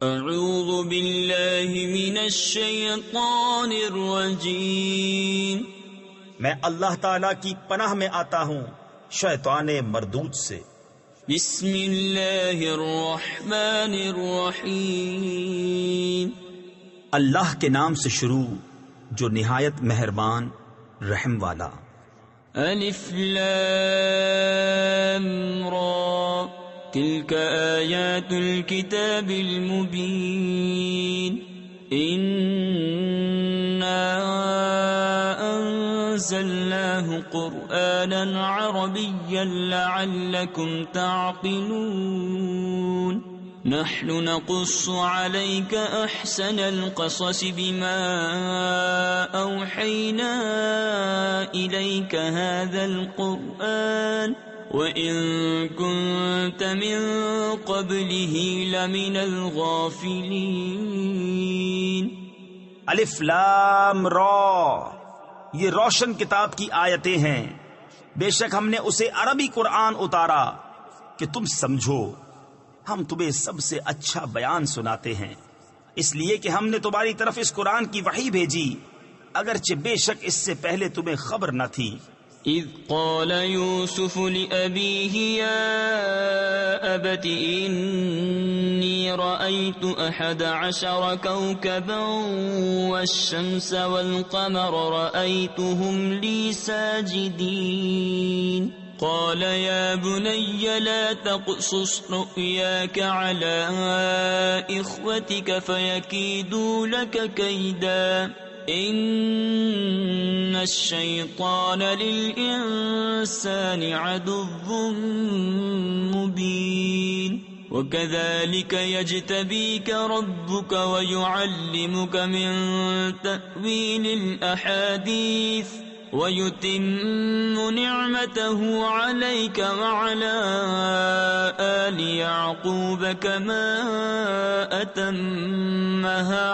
اعوذ باللہ من الشیطان الرجیم، میں اللہ تعالیٰ کی پناہ میں آتا ہوں شیطان مردود سے۔ بسم اللہ الرحمن الرحیم، اللہ کے نام سے شروع جو نہایت مہربان رحم والا۔ الف لام را، تلك آیات الكتاب المبین، أنزلناه قرآنا عربيا لعلكم تعقلون، نحن نقص عليك أحسن القصص بما أوحينا إليك هذا القرآن وَإِن كُنتَ مِن قَبْلِهِ لَمِنَ الْغَافِلِينَ۔ الف لام را، یہ روشن کتاب کی آیتیں ہیں، بے شک ہم نے اسے عربی قرآن اتارا کہ تم سمجھو، ہم تمہیں سب سے اچھا بیان سناتے ہیں، اس لیے کہ ہم نے تمہاری طرف اس قرآن کی وحی بھیجی، اگرچہ بے شک اس سے پہلے تمہیں خبر نہ تھی۔ اذ قال يوسف لأبيه يا أبت إني رأيت 11 كوكبا والشمس والقمر رأيتهم لي ساجدين، قال يا بني لا تقصص رؤياك على إخوتك فيكيدوا لك كيدا، ان الشیطان للانسان عدو مبین، وكذلك يجتبيك ربك ويعلمك من تأويل الأحاديث ويتم نعمته عليك وعلى آل يعقوب كما أتمها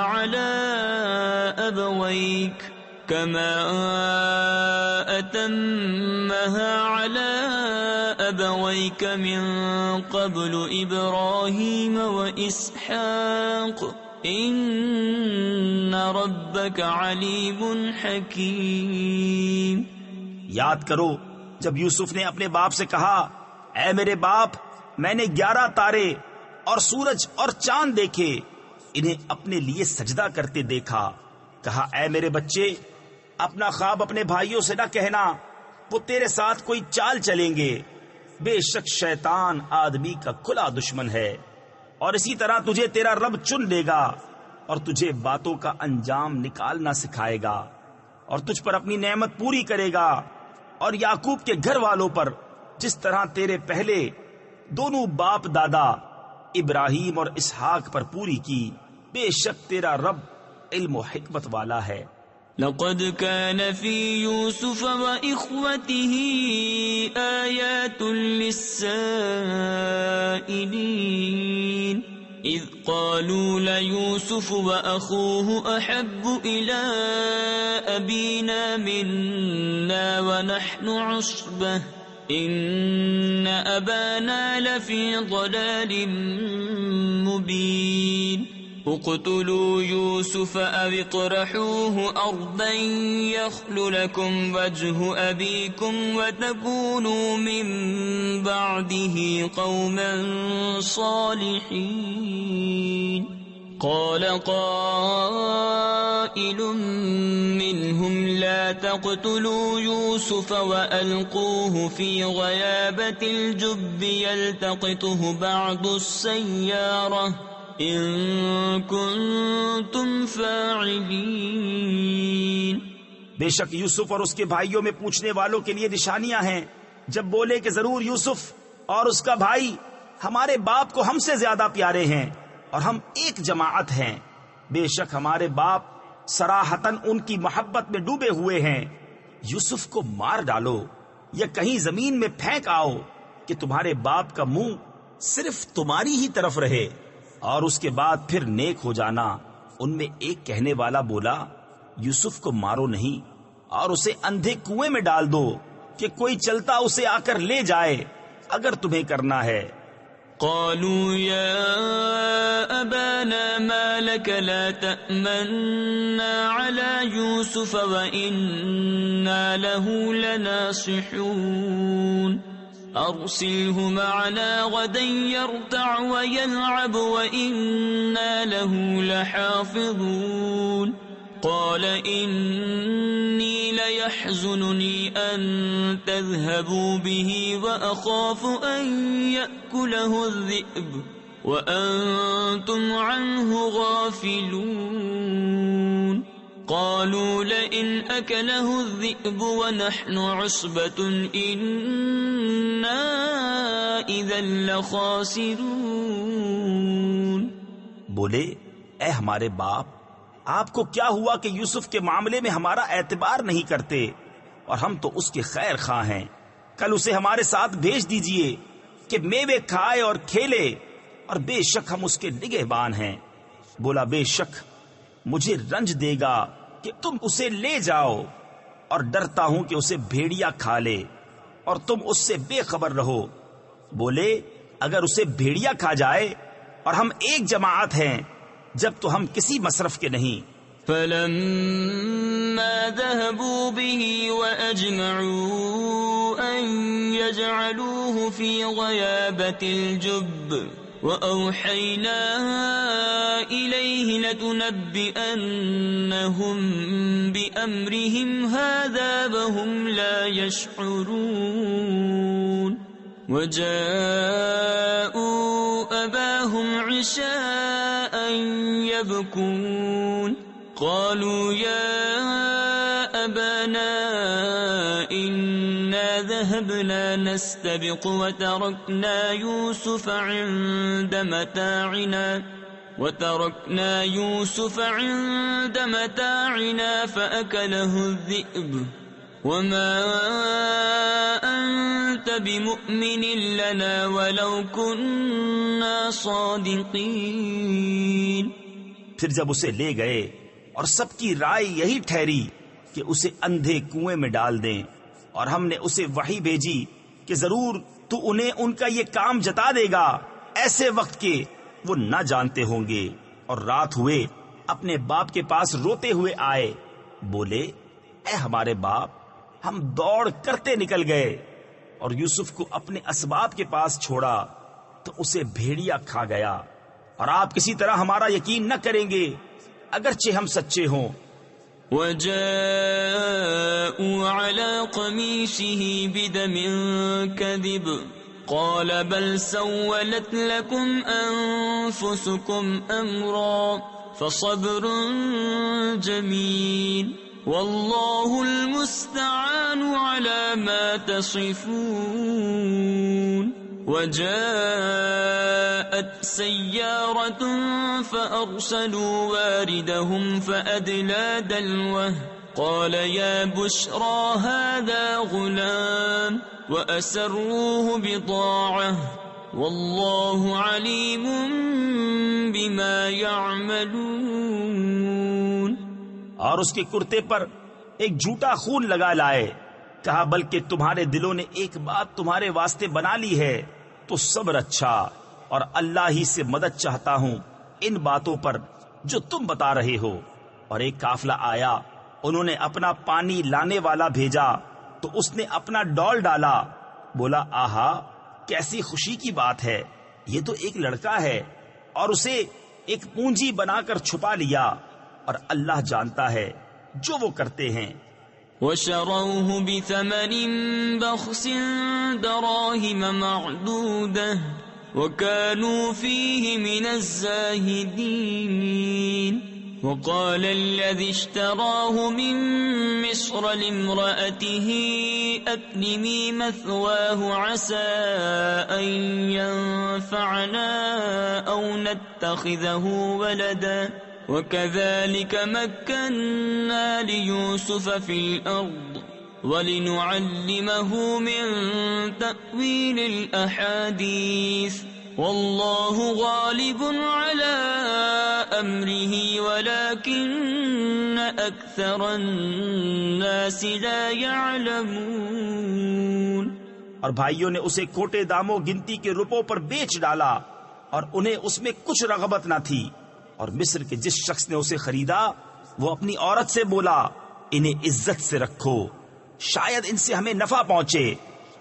على أبويك من قبل إبراهيم وإسحاق إن ربك عليم حكيم۔ یاد کرو جب یوسف نے اپنے باپ سے کہا، اے میرے باپ، میں نے 11 تارے اور سورج اور چاند دیکھے، انہیں اپنے لیے سجدہ کرتے دیکھا۔ کہا، اے میرے بچے، اپنا خواب اپنے بھائیوں سے نہ کہنا، وہ تیرے ساتھ کوئی چال چلیں گے، بے شک شیطان آدمی کا کھلا دشمن ہے، اور اسی طرح تجھے تیرا رب چن لے گا اور تجھے باتوں کا انجام نکالنا سکھائے گا، اور تجھ پر اپنی نعمت پوری کرے گا، اور یعقوب کے گھر والوں پر جس طرح تیرے پہلے دونوں باپ دادا ابراہیم اور اسحاق پر پوری کی، بے شک تیرا رب علم و حکمت والا ہے۔ لقد كان في يوسف وإخوته آيات للسائلين، إذ قالوا ليوسف وأخوه أحب إلى أبينا منا ونحن عصبة إن أبانا لفي ضلال مبين، اقتلوا يوسف أو اطرحوه أرضا يخل لكم وجه أبيكم وتكونوا من بعده قوما صالحين، قال قائل منهم لا تقتلوا يوسف وألقوه في غيابة الجب يلتقطه بعض السيارة ان کنتم فاعلین۔ بے شک یوسف اور اس کے بھائیوں میں پوچھنے والوں کے لیے نشانیاں ہیں، جب بولے کہ ضرور یوسف اور اس کا بھائی ہمارے باپ کو ہم سے زیادہ پیارے ہیں اور ہم ایک جماعت ہیں، بے شک ہمارے باپ صراحتاً ان کی محبت میں ڈوبے ہوئے ہیں، یوسف کو مار ڈالو یا کہیں زمین میں پھینک آؤ کہ تمہارے باپ کا منہ صرف تمہاری ہی طرف رہے، اور اس کے بعد پھر نیک ہو جانا۔ ان میں ایک کہنے والا بولا، یوسف کو مارو نہیں اور اسے اندھے کنویں میں ڈال دو کہ کوئی چلتا اسے آ کر لے جائے اگر تمہیں کرنا ہے۔ قالوا يا أبانا ما لك لا تأمنا على يوسف وإنا له لناصحون أرسله معنا غدا يرتع ويلعب وإنا له لحافظون قال إني ليحزنني أن تذهبوا به وأخاف أن يأكله الذئب وأنتم عنه غافلون قالوا لئن أكله الذئب ونحن عصبة إنا إذا لخاسرون. بولے اے ہمارے باپ، آپ کو کیا ہوا کہ یوسف کے معاملے میں ہمارا اعتبار نہیں کرتے؟ اور ہم تو اس کے خیر خواہ ہیں. کل اسے ہمارے ساتھ بھیج دیجئے کہ میوے کھائے اور کھیلے، اور بے شک ہم اس کے نگہبان ہیں. بولا بے شک مجھے رنج دے گا کہ تم اسے لے جاؤ، اور ڈرتا ہوں کہ اسے بھیڑیا کھا لے اور تم اس سے بے خبر رہو. بولے اگر اسے بھیڑیا کھا جائے اور ہم ایک جماعت ہیں جب تو ہم کسی مصرف کے نہیں. فلما ذهبوا به وأجمعوا أن يجعلوه في غيابة الجب وأوحينا إليه لتنبئنهم بأمرهم هذا وهم لا يشعرون. وجاءوا أباهم عشاء يبكون قالوا يا أبانا إنا ذهبنا نستبق وتركنا يوسف عند متاعنا فأكله الذئب وما أنت بمؤمن لنا ولو كنا صادقين. پھر جب اسے لے گئے اور سب کی رائے یہی ٹھہری کہ اسے اندھے کنویں میں ڈال دیں، اور ہم نے اسے وحی بھیجی کہ ضرور تو انہیں ان کا یہ کام جتا دے گا ایسے وقت کے وہ نہ جانتے ہوں گے. اور رات ہوئے اپنے باپ کے پاس روتے ہوئے آئے. بولے اے ہمارے باپ، ہم دوڑ کرتے نکل گئے اور یوسف کو اپنے اسباب کے پاس چھوڑا تو اسے بھیڑیا کھا گیا، اور آپ کسی طرح ہمارا یقین نہ کریں گے اگرچہ ہم سچے ہوں. وجاءوا على قميصه بدم كذب قال بل سولت لكم أنفسكم أمرا فصبر جميل والله المستعان على ما تصفون. وجاءت سيارة فأرسلوا واردهم فأدلى دلوه قال يا بشرى هذا غلام وأسروه بضاعة والله عليم بما يعملون. اور اس کے کرتے پر ایک جھوٹا خون لگا لائے. کہا بلکہ تمہارے دلوں نے ایک بات تمہارے واسطے بنا لی ہے تو صبر اچھا، اور اللہ ہی سے مدد چاہتا ہوں ان باتوں پر جو تم بتا رہے ہو. اور ایک قافلہ آیا، انہوں نے اپنا پانی لانے والا بھیجا تو اس نے اپنا ڈول ڈالا. بولا آہا کیسی خوشی کی بات ہے، یہ تو ایک لڑکا ہے. اور اسے ایک پونجی بنا کر چھپا لیا، اور اللہ جانتا ہے جو وہ کرتے ہیں. وشروه بثمن بخس دراهم معدودة وكانوا فيه من الزاهدين. وقال الذي اشتراه من مصر لامرأته أكرمي مثواه عسى أن ينفعنا أو نتخذه ولدا وكذلك مكنا ليوسف في الأرض ولنعلمه من تأويل الأحاديث والله غالب على أمره ولكن أكثر الناس لا يعلمون. اور بھائیوں نے اسے کھوٹے داموں گنتی کے روپوں پر بیچ ڈالا اور انہیں اس میں کچھ رغبت نہ تھی. اور مصر کے جس شخص نے اسے خریدا وہ اپنی عورت سے بولا انہیں عزت سے رکھو، شاید ان سے ہمیں نفع پہنچے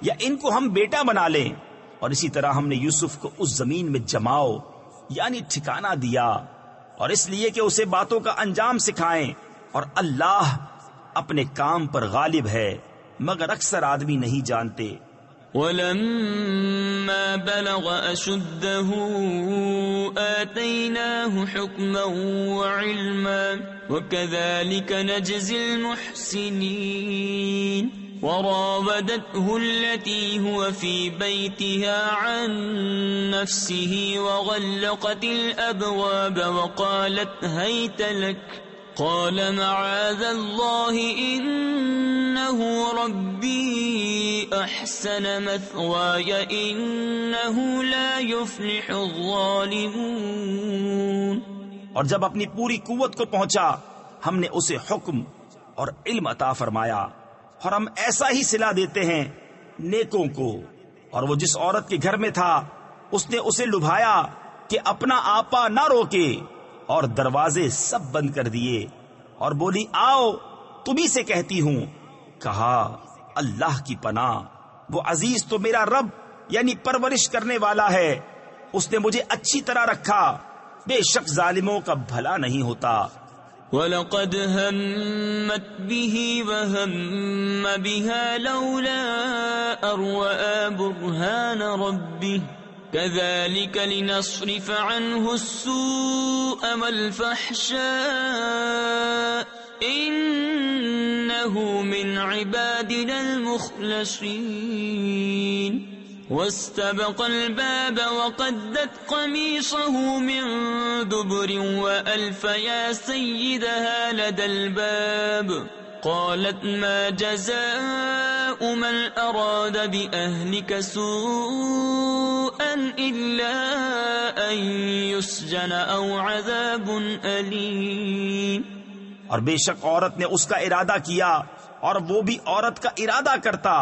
یا ان کو ہم بیٹا بنا لیں. اور اسی طرح ہم نے یوسف کو اس زمین میں جماؤ یعنی ٹھکانہ دیا، اور اس لیے کہ اسے باتوں کا انجام سکھائیں. اور اللہ اپنے کام پر غالب ہے مگر اکثر آدمی نہیں جانتے. وَلَمَّا بَلَغَ أَشُدَّهُ آتَيْنَاهُ حُكْمًا وَعِلْمًا وَكَذَلِكَ نَجْزِي الْمُحْسِنِينَ. وراودته التي هو في بيتها عن نفسه وغلقت الأبواب وقالت هيت لك قال معاذ الله إنه ربي أحسن مثواي إنه لا يفلح الظالمون. اور جب اپنی پوری قوت کو پہنچا ہم نے اسے حکم اور علم عطا فرمایا، اور ہم ایسا ہی صلہ دیتے ہیں نیکوں کو. اور وہ جس عورت کے گھر میں تھا اس نے اسے لبھایا کہ اپنا آپا نہ روکے، اور دروازے سب بند کر دیے، اور بولی آؤ تمہیں سے کہتی ہوں. کہا اللہ کی پناہ، وہ عزیز تو میرا رب یعنی پرورش کرنے والا ہے، اس نے مجھے اچھی طرح رکھا، بے شک ظالموں کا بھلا نہیں ہوتا. وَلَقَدْ هَمَّتْ بِهِ وَهَمَّ بِهَا لَوْلَا أَن رَّأَىٰ بُرْهَانَ رَبِّهِ كَذَٰلِكَ لِنَصْرِفَ عَنْهُ السُّوءَ وَالْفَحْشَاءَ إِنَّهُ مِنْ عِبَادِنَا الْمُخْلَصِينَ. واستبق الباب وقدت قميصه من دبر وألف يا سيدها لدى الباب قالت ما جزاء من أراد بأهلك سوءا إلا أن يسجن أو عذاب أليم. اور بے شک عورت نے اس کا ارادہ کیا اور وہ بھی عورت کا ارادہ کرتا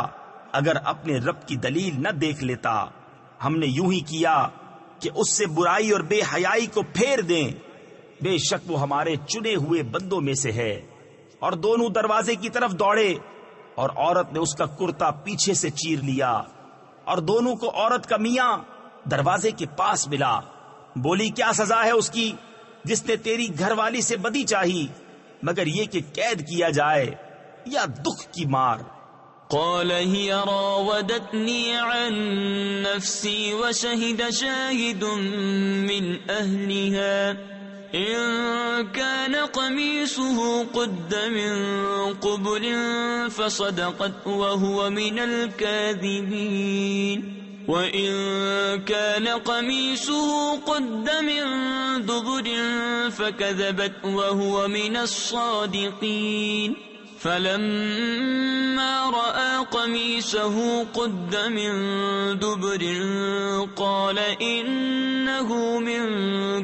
اگر اپنے رب کی دلیل نہ دیکھ لیتا. ہم نے یوں ہی کیا کہ اس سے برائی اور بے حیائی کو پھیر دیں، بے شک وہ ہمارے چنے ہوئے بندوں میں سے ہے. اور دونوں دروازے کی طرف دوڑے اور عورت نے اس کا کرتا پیچھے سے چیر لیا، اور دونوں کو عورت کا میاں دروازے کے پاس ملا. بولی کیا سزا ہے اس کی جس نے تیری گھر والی سے بدی چاہی مگر یہ کہ قید کیا جائے یا دکھ کی مار. قال هي راودتني عن نفسي وشهد شاهد من أهلها إن كان قميصه قد من قبل فصدقت وهو من الكاذبين وإن كان قميصه قد من دبر فكذبت وهو من الصادقين. فلما رأى قميصه قد من دبر قال إنه من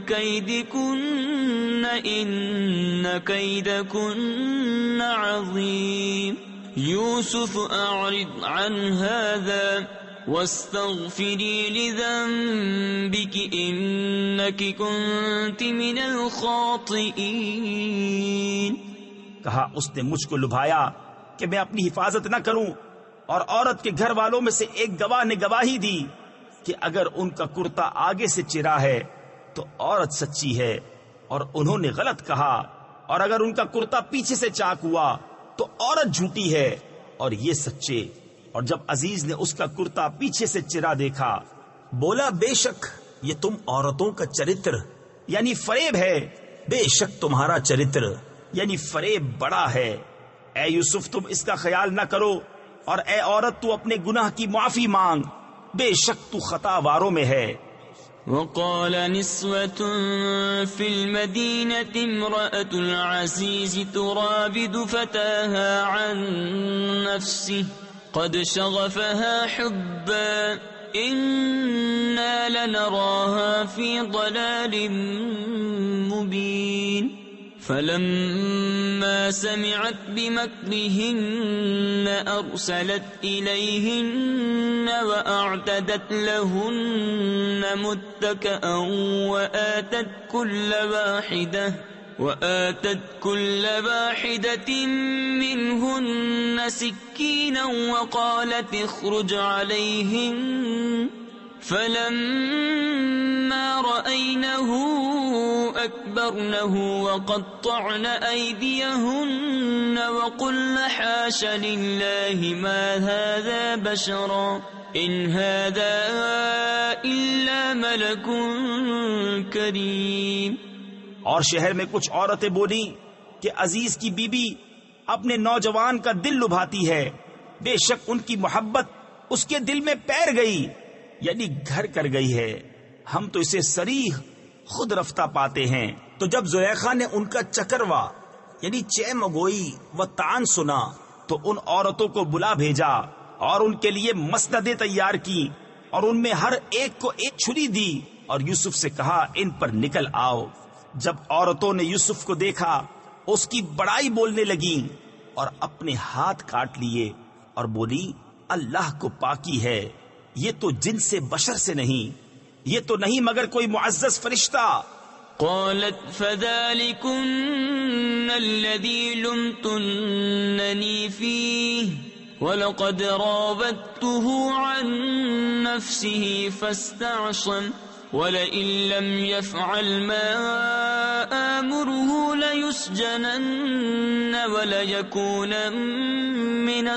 كيدكن إن كيدكن عظيم. يوسف أعرض عن هذا واستغفري لذنبك إنك كنت من الخاطئين. کہا اس نے مجھ کو لبھایا کہ میں اپنی حفاظت نہ کروں، اور عورت کے گھر والوں میں سے ایک گواہ نے گواہی دی کہ اگر ان کا کرتا آگے سے چرا ہے تو عورت سچی ہے اور انہوں نے غلط کہا، اور اگر ان کا کرتا پیچھے سے چاک ہوا تو عورت جھوٹی ہے اور یہ سچے. اور جب عزیز نے اس کا کرتا پیچھے سے چرا دیکھا بولا بے شک یہ تم عورتوں کا چرتر یعنی فریب ہے، بے شک تمہارا چرتر یعنی فریب بڑا ہے. اے یوسف تم اس کا خیال نہ کرو، اور اے عورت تو اپنے گناہ کی معافی مانگ، بے شک تو خطا واروں میں ہے. وقال نسوة في المدينة امرأة العزيز تراود فتاها عن نفسه قد شغفها حبا إنا لنراها في ضلال مبين. فلما سمعت بمكرهن أرسلت إليهن وأعتدت لهن متكئا وآتت كل واحدة منهن سكينا وقالت اخرج عليهن فلما رأينه أكبرنه وقطعن أيديهن وقلن حاش لله ما هذا بشرا إن هذا إلا ملك كريم. اور شہر میں کچھ عورتیں بولی کہ عزیز کی بیوی اپنے نوجوان کا دل لبھاتی ہے، بے شک ان کی محبت اس کے دل میں پیر گئی، یعنی گھر کر گئی ہے، ہم تو اسے صریح خود رفتہ پاتے ہیں. تو جب زلیخا نے ان کا چکروا یعنی چہ مگوئی و تان سنا تو ان عورتوں کو بلا بھیجا اور ان کے لیے مسندیں تیار کی اور ان میں ہر ایک کو ایک چھری دی اور یوسف سے کہا ان پر نکل آؤ. جب عورتوں نے یوسف کو دیکھا اس کی بڑائی بولنے لگیں اور اپنے ہاتھ کاٹ لیے اور بولی اللہ کو پاکی ہے، یہ تو جن سے بشر سے نہیں، یہ تو نہیں مگر کوئی معزز فرشتہ. قالت فذلكن الذي لمتنني فيه ولقد راودته عن نفسه فاستعصم ولئن لم يفعل ما آمره ليسجنن وليكون من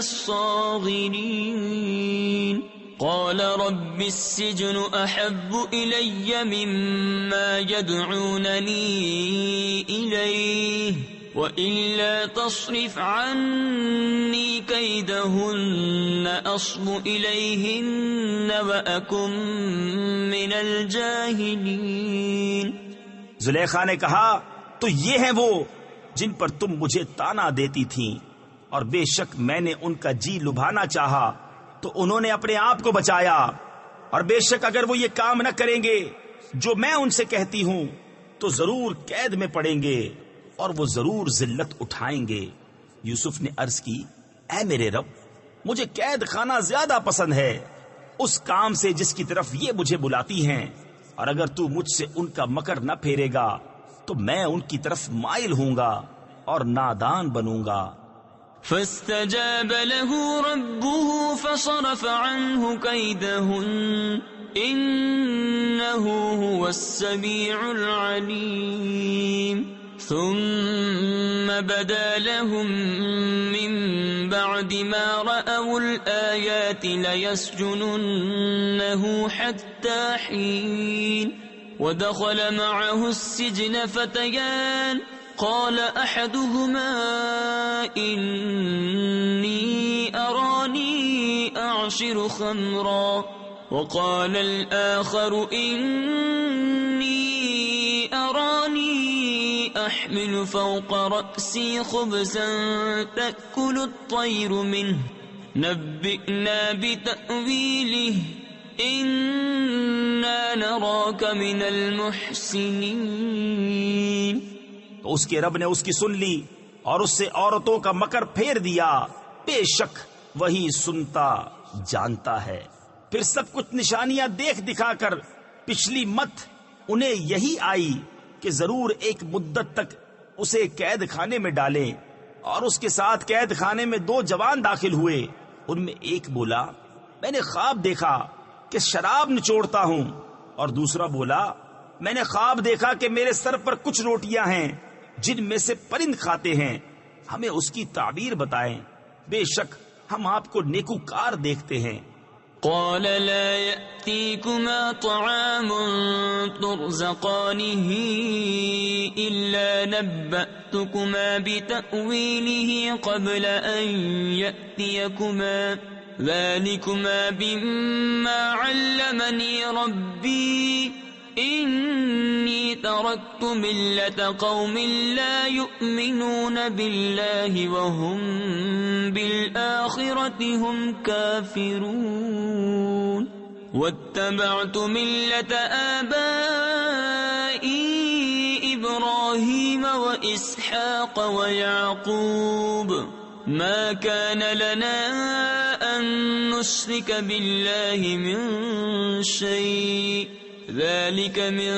الصاغرين. قال رب السجن أحب إلي مما يدعونني إليه وإلا تصرف عني كيدهن أصب إليهن وأكن من الجاهلين. زلیخا نے کہا تو یہ ہیں وہ جن پر تم مجھے تانا دیتی تھیں، اور بے شک میں نے ان کا جی لبھانا چاہا تو انہوں نے اپنے آپ کو بچایا، اور بے شک اگر وہ یہ کام نہ کریں گے جو میں ان سے کہتی ہوں تو ضرور قید میں پڑیں گے اور وہ ضرور ذلت اٹھائیں گے. یوسف نے عرض کی اے میرے رب، مجھے قید خانہ زیادہ پسند ہے اس کام سے جس کی طرف یہ مجھے بلاتی ہیں، اور اگر تو مجھ سے ان کا مکر نہ پھیرے گا تو میں ان کی طرف مائل ہوں گا اور نادان بنوں گا. فاستجاب له ربه فصرف عنه كيدهن إنه هو السميع العليم. ثم بدا لهم من بعد ما رأوا الآيات ليسجننه حتى حين. ودخل معه السجن فتيان قال أحدهما إني أراني أعصر خمرا وقال الآخر إني أراني أحمل فوق رأسي خبزا تأكل الطير منه نبئنا بتأويله إنا نراك من المحسنين. تو اس کے رب نے اس کی سن لی اور اس سے عورتوں کا مکر پھیر دیا، بے شک وہی سنتا جانتا ہے. پھر سب کچھ نشانیاں دیکھ دکھا کر پچھلی مت انہیں یہی آئی کہ ضرور ایک مدت تک اسے قید خانے میں ڈالیں، اور اس کے ساتھ قید خانے میں 2 جوان داخل ہوئے. ان میں ایک بولا میں نے خواب دیکھا کہ شراب نچوڑتا ہوں، اور دوسرا بولا میں نے خواب دیکھا کہ میرے سر پر کچھ روٹیاں ہیں جن میں سے پرند کھاتے ہیں، ہمیں اس کی تعبیر بتائیں، بے شک ہم آپ کو نیکوکار دیکھتے ہیں. قال لا يأتيكما طعام ترزقانه إلا نبأتكما بتأويله قبل أن يأتيكما ذلكما بما علمني ربي إني تركت ملة قوم لا يؤمنون بالله وهم بالآخرة هم كافرون واتبعت ملة آبائي إبراهيم وإسحاق ويعقوب ما كان لنا أن نشرك بالله من شيء ذلك من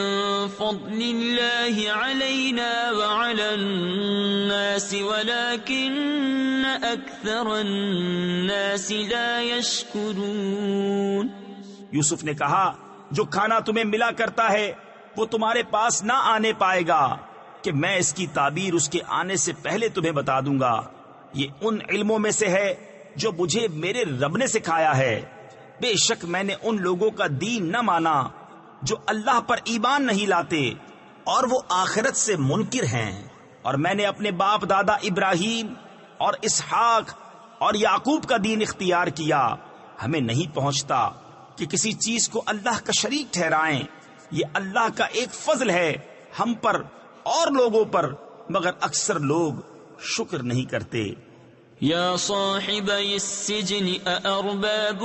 فضل الله علينا وعلى الناس ولكن أكثر الناس لا يشكرون. یوسف نے کہا جو کھانا تمہیں ملا کرتا ہے وہ تمہارے پاس نہ آنے پائے گا کہ میں اس کی تعبیر اس کے آنے سے پہلے تمہیں بتا دوں گا. یہ ان علموں میں سے ہے جو مجھے میرے رب نے سکھایا ہے. بے شک میں نے ان لوگوں کا دین نہ مانا جو اللہ پر ایمان نہیں لاتے اور وہ آخرت سے منکر ہیں، اور میں نے اپنے باپ دادا ابراہیم اور اسحاق اور یعقوب کا دین اختیار کیا. ہمیں نہیں پہنچتا کہ کسی چیز کو اللہ کا شریک ٹھہرائیں. یہ اللہ کا ایک فضل ہے ہم پر اور لوگوں پر، مگر اکثر لوگ شکر نہیں کرتے. يا صاحبي السجن أأرباب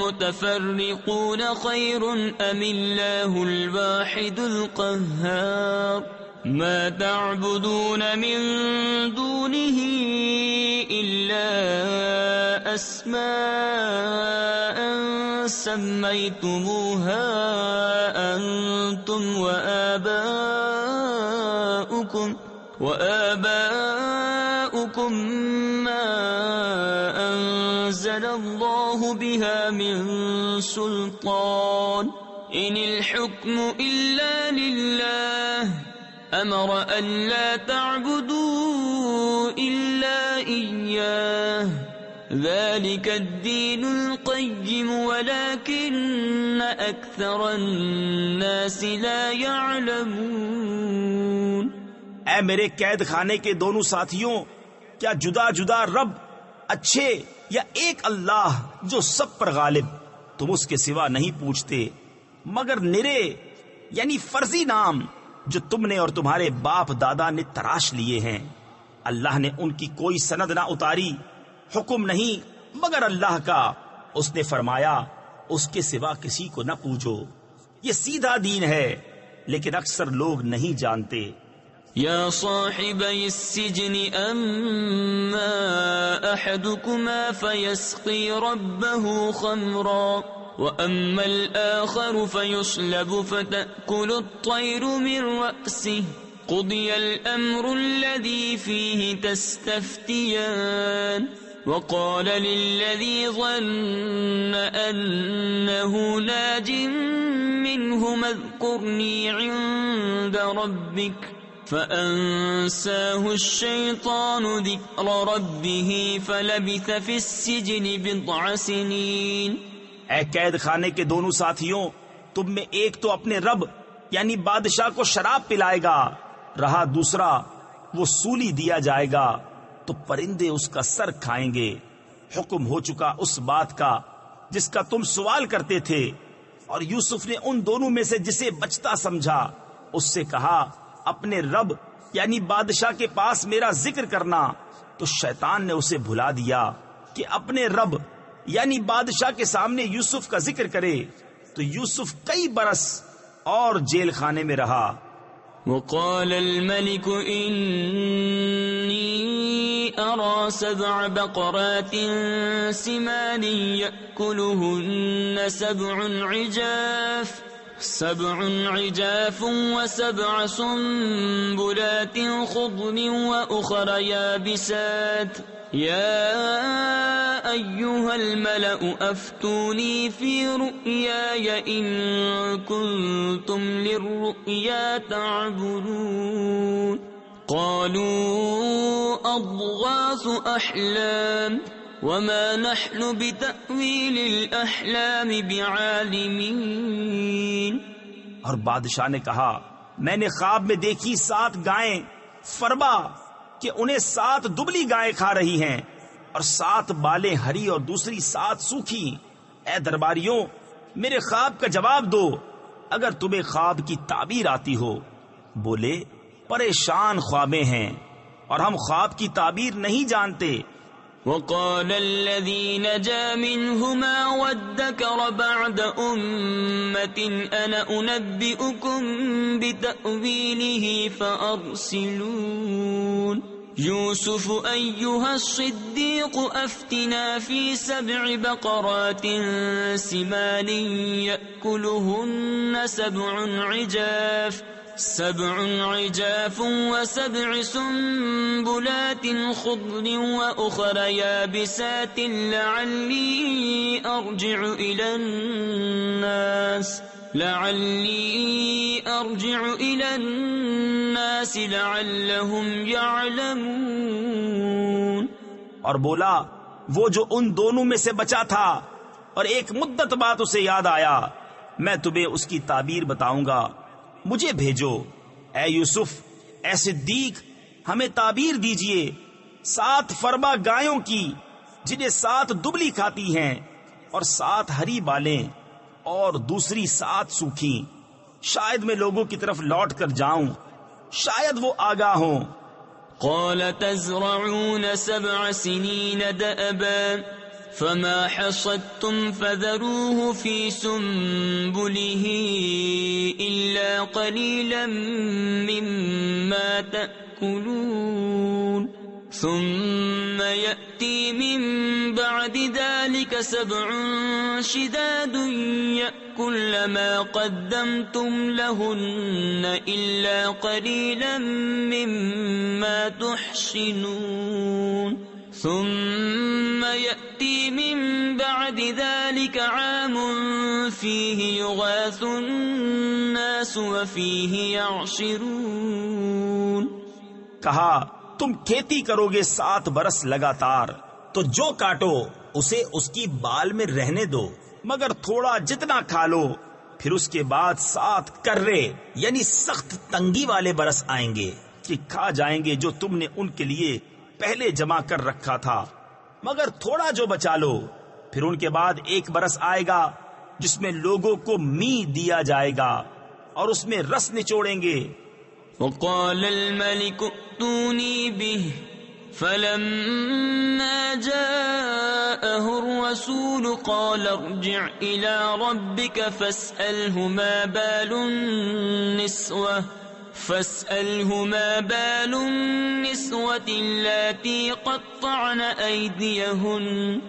متفرقون خير أم الله الواحد القهار ما تعبدون من دونه إلا أسماء سميتموها أنتم وآباؤكم ما أنزل الله بها من سلطان إن الحكم إلا لله أمر ألا تعبدوا إلا إياه ذلك الدين القيم ولكن أكثر الناس لا يعلمون. اے میرے قید خانے کے دونوں ساتھیوں، کیا جدا جدا رب اچھے یا ایک اللہ جو سب پر غالب تم اس کے سوا نہیں پوچھتے مگر نرے یعنی فرضی نام جو تم نے اور تمہارے باپ دادا نے تراش لیے ہیں. اللہ نے ان کی کوئی سند نہ اتاری، حکم نہیں مگر اللہ کا. اس نے فرمایا اس کے سوا کسی کو نہ پوچھو. یہ سیدھا دین ہے لیکن اکثر لوگ نہیں جانتے. يا صاحبي السجن أما أحدكما فيسقي ربه خمرا وأما الآخر فيصلب فتأكل الطير من رأسه قضي الأمر الذي فيه تستفتيان وقال للذي ظن أنه ناج منهما اذكرني عند ربك فأنساه الشيطان ذكر ربه فلبث في السجن بضع سنين. اے قید خانے کے دونوں ساتھیوں، تم میں ایک تو اپنے رب یعنی بادشاہ کو شراب پلائے گا، رہا دوسرا وہ سولی دیا جائے گا تو پرندے اس کا سر کھائیں گے. حکم ہو چکا اس بات کا جس کا تم سوال کرتے تھے. اور یوسف نے ان دونوں میں سے جسے بچتا سمجھا اس سے کہا اپنے رب یعنی بادشاہ کے پاس میرا ذکر کرنا، تو شیطان نے اسے بھلا دیا کہ اپنے رب یعنی بادشاہ کے سامنے یوسف کا ذکر کرے. تو یوسف کئی برس اور جیل خانے میں رہا. وقال الملك إني أرى 7 بقرات سمان يأكلهن 7 عجاف و7 سنبلات خضر وأخر يابسات يا أيها الملأ أفتوني في رؤياي إن كنتم للرؤيا تعبرون. قالوا أضغاث أحلام وما نحن بتأويل الأحلام بعالمين. اور بادشاہ نے کہا میں نے خواب میں دیکھی 7 گائیں، فرما کہ انہیں 7 دبلی گائیں کھا رہی ہیں اور 7 بالیں ہری اور دوسری 7 سوکھی. اے درباریوں میرے خواب کا جواب دو اگر تمہیں خواب کی تعبیر آتی ہو. بولے پریشان خوابیں ہیں اور ہم خواب کی تعبیر نہیں جانتے. وقال الذي نجا منهما وادكر بعد أمة أنا أنبئكم بتأويله فأرسلون يوسف أيها الصديق أفتنا في 7 بقرات سمان يأكلهن 7 عجاف و7 سنبلات خضر وأخر يابسات لعلي أرجع إلى الناس لعلهم يعلمون. اور بولا وہ جو ان دونوں میں سے بچا تھا اور ایک مدت بعد اسے یاد آیا میں تمہیں اس کی تعبیر بتاؤں گا. مجھے بھیجو اے یوسف اے صدیق ہمیں تعبیر دیجئے 7 فربا گایوں کی جنہیں 7 دبلی کھاتی ہیں اور 7 ہری بالیں اور دوسری 7 سوکھی. شاید میں لوگوں کی طرف لوٹ کر جاؤں شاید وہ آگاہ ہوں. قال تزرعون 7 سنين دأبا فما حصدتم فذروه في سنبله إلا قليلا مما تأكلون ثم يأتي من بعد ذلك 7 شداد يأكل ما قدمتم لهن إلا قليلا مما تحصنون ثم يأتي من بعد ذلك عام فيه يغاث الناس وفيه يعصرون. کہا تم کھیتی کرو گے 7 برس لگاتار تو جو کاٹو اسے اس کی بال میں رہنے دو مگر تھوڑا جتنا کھا لو. پھر اس کے بعد 7 کرے یعنی سخت تنگی والے برس آئیں گے کہ کھا جائیں گے جو تم نے ان کے لیے پہلے جمع کر رکھا تھا مگر تھوڑا جو بچا لو. پھر ان کے بعد 1 برس آئے گا جس میں لوگوں کو می دیا جائے گا اور اس میں رس نچوڑیں گے. وقال الملك ائتوني به فلما جاءه الرسول قال ارجع إلى ربك فاسأله ما بال النسوة اللاتي قطعن أيديهن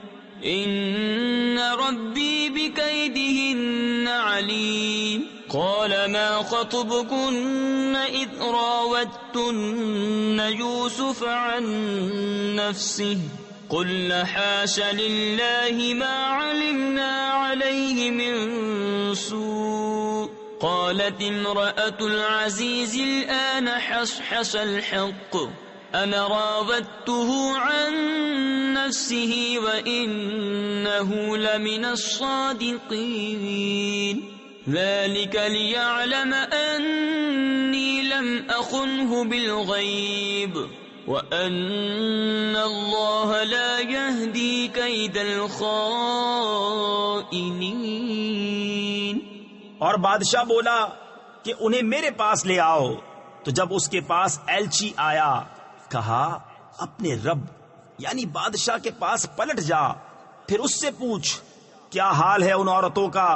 إن ربي بكيدهن عليم. قال ما خطبكن إذ راوتن يوسف عن نفسه قلن حاش لله ما علمنا عليه من سوء قالت امرأة العزيز الآن حصحص الحق أنا راودته عن نفسه وإنه لمن الصادقين. ذلك ليعلم أني لم أخنه بالغيب وأن الله لا يهدي كيد الخائنين. اور بادشاہ بولا کہ انہیں میرے پاس لے آؤ. تو جب اس کے پاس ایلچی آیا کہا اپنے رب یعنی بادشاہ کے پاس پلٹ جا پھر اس سے پوچھ کیا حال ہے ان عورتوں کا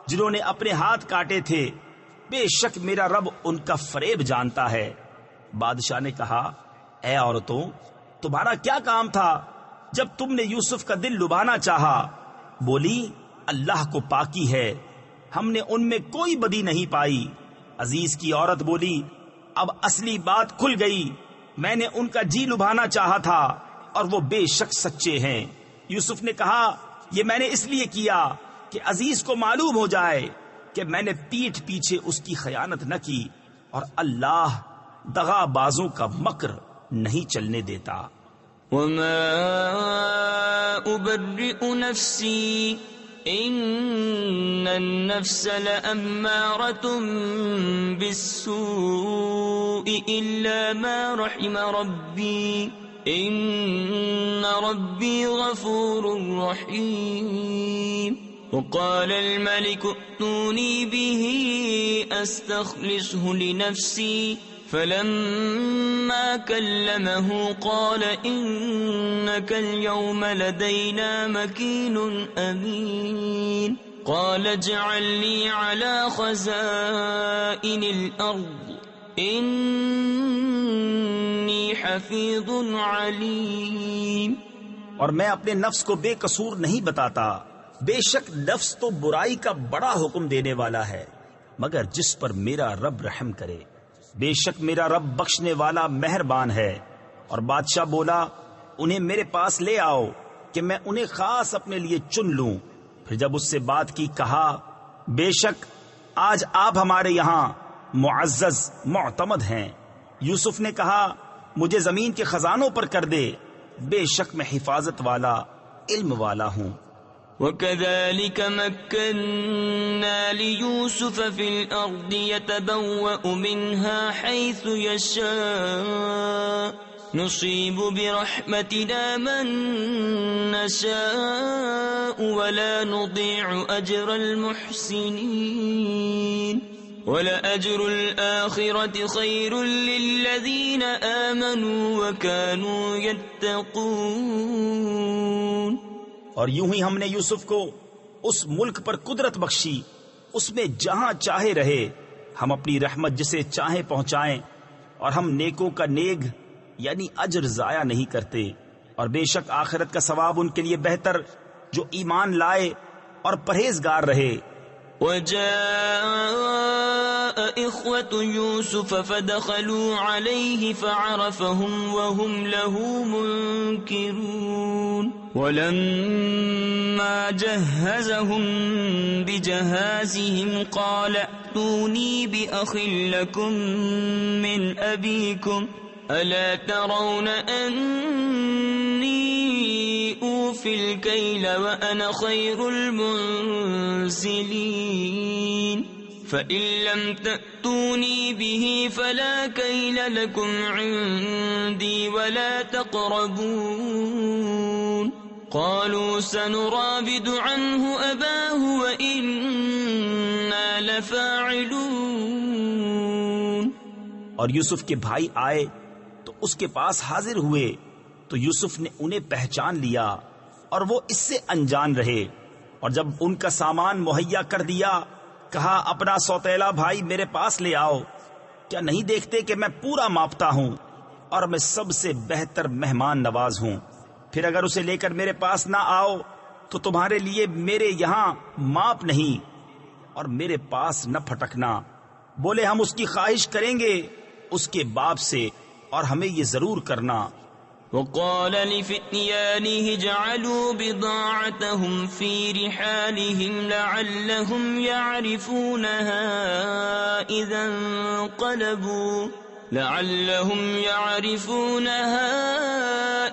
جنہوں نے اپنے ہاتھ کاٹے تھے. بے شک میرا رب ان کا فریب جانتا ہے. بادشاہ نے کہا اے عورتوں تمہارا کیا کام تھا جب تم نے یوسف کا دل لبھانا چاہا. بولی اللہ کو پاکی ہے ہم نے ان میں کوئی بدی نہیں پائی. عزیز کی عورت بولی اب اصلی بات کھل گئی میں نے ان کا جی لبھانا چاہا تھا اور وہ بے شک سچے ہیں. یوسف نے کہا یہ میں نے اس لیے کیا کہ عزیز کو معلوم ہو جائے کہ میں نے پیٹھ پیچھے اس کی خیانت نہ کی اور اللہ دغا بازوں کا مکر نہیں چلنے دیتا. وما أبرئ نفسي إن النفس لأمارة بالسوء إلا ما رحم ربي إن ربي غفور رحيم. وقال الملك ائتوني به أستخلصه لنفسي فلما كلمه قال إنك اليوم لدينا مكين أمين قال اجعلني على خزائن الأرض إني حفيظ عليم. اور میں اپنے نفس کو بے قصور نہیں بتاتا، بے شک نفس تو برائی کا بڑا حکم دینے والا ہے، مگر جس پر میرا رب رحم کرے، بے شک میرا رب بخشنے والا مہربان ہے. اور بادشاہ بولا انہیں میرے پاس لے آؤ کہ میں انہیں خاص اپنے لیے چن لوں. پھر جب اس سے بات کی کہا بے شک آج آپ ہمارے یہاں معزز معتمد ہیں. یوسف نے کہا مجھے زمین کے خزانوں پر کر دے، بے شک میں حفاظت والا علم والا ہوں. وَكَذَلِكَ مَكَّنَّا لِيُوسُفَ فِي الْأَرْضِ يَتَبَوَّأُ مِنْهَا حَيْثُ يَشَاءُ نُصِيبُ بِرَحْمَتِنَا مَن نَّشَاءُ وَلَا نُضِيعُ أَجْرَ الْمُحْسِنِينَ وَلَأَجْرُ الْآخِرَةِ خَيْرٌ لِّلَّذِينَ آمَنُوا وَكَانُوا يَتَّقُونَ. اور یوں ہی ہم نے یوسف کو اس ملک پر قدرت بخشی، اس میں جہاں چاہے رہے، ہم اپنی رحمت جسے چاہیں پہنچائیں، اور ہم نیکوں کا نیک یعنی اجر ضائع نہیں کرتے. اور بے شک آخرت کا ثواب ان کے لیے بہتر جو ایمان لائے اور پرہیزگار رہے. وجاء إخوة يوسف فدخلوا عليه فعرفهم وهم له منكرون ولما جهزهم بجهازهم قال ائتوني بأخ لكم من أبيكم ألا ترون أني أوفي الكيل وأنا خير المنزلين فإن لم تأتوني به فلا كيل لكم عندي ولا تقربون قالوا سنراود عنه أباه وإنا لفاعلون. اور یوسف کے بھائی آئے تو اس کے پاس حاضر ہوئے تو یوسف نے انہیں پہچان لیا اور وہ اس سے انجان رہے. اور جب ان کا سامان مہیا کر دیا کہا اپنا سوتیلا بھائی میرے پاس لے آؤ، کیا نہیں دیکھتے کہ میں پورا ماپتا ہوں اور میں سب سے بہتر مہمان نواز ہوں. پھر اگر اسے لے کر میرے پاس نہ آؤ تو تمہارے لیے میرے یہاں ماپ نہیں اور میرے پاس نہ پھٹکنا. بولے ہم اس کی خواہش کریں گے اس کے باپ سے اور ہمیں یہ ضرور کرنا. وقال لفتيانه اجعلوا بضاعتهم في رحالهم لعلهم يعرفونها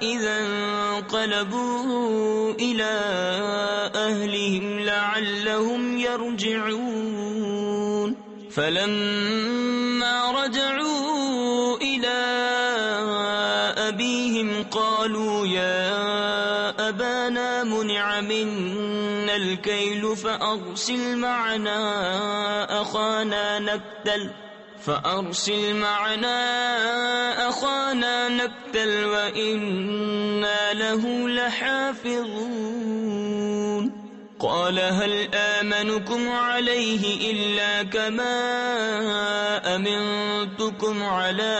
إذا انقلبوا إلى أهلهم لعلهم يرجعون. فلما رجعوا إلى أبيهم قالوا يا أبانا منع منا الكيل فأرسل معنا أخانا نكتل وإنا له لحافظون. قال هل آمنكم عليه إلا كما أمنتكم على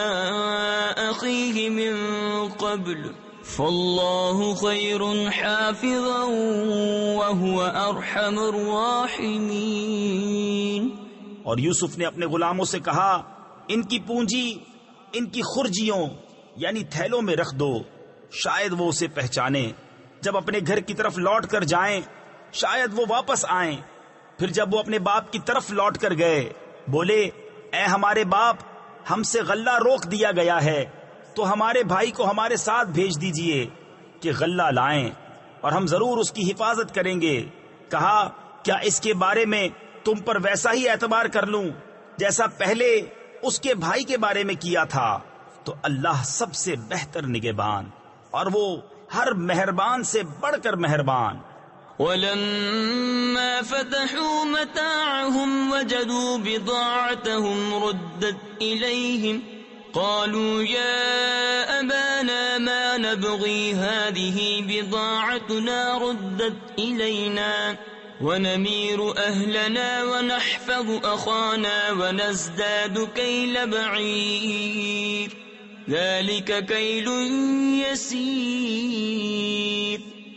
أخيه من قبل فالله خير حافظا وهو أرحم الراحمين. اور یوسف نے اپنے غلاموں سے کہا ان کی پونجی ان کی خرجیوں یعنی تھیلوں میں رکھ دو، شاید وہ اسے پہچانے. جب اپنے گھر کی طرف لوٹ کر جائیں شاید وہ واپس آئیں. پھر جب وہ اپنے باپ کی طرف لوٹ کر گئے بولے اے ہمارے باپ ہم سے غلہ روک دیا گیا ہے تو ہمارے بھائی کو ہمارے ساتھ بھیج دیجئے کہ غلہ لائیں اور ہم ضرور اس کی حفاظت کریں گے. کہا کیا اس کے بارے میں تم پر ویسا ہی اعتبار کر لوں جیسا پہلے اس کے بھائی کے بارے میں کیا تھا؟ تو اللہ سب سے بہتر نگہبان اور وہ ہر مہربان سے بڑھ کر مہربان. ولما فتحوا متاعهم وجدوا بضاعتهم ردت إليهم قالوا يا أبانا ما نبغي هذه بضاعتنا ردت إلينا ونمير أهلنا ونحفظ أخانا ونزداد كيل بعير ذلك كيل يسير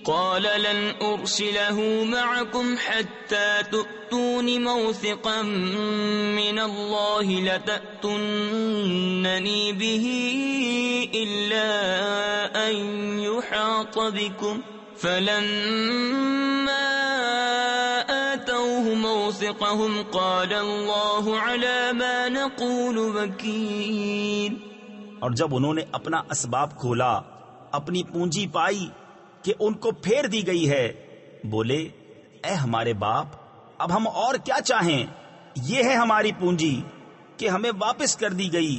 قال لن أرسله معكم حتى تؤتون موثقا من الله لتأتونني به إلا أن يحاط بكم فلما آتوه موثقهم قال الله على ما نقول وكيل. اور جب انہوں نے اپنا اسباب کھولا اپنی پونجی پائی کہ ان کو پھیر دی گئی ہے، بولے اے ہمارے باپ اب ہم اور کیا چاہیں، یہ ہے ہماری پونجی کہ ہمیں واپس کر دی گئی،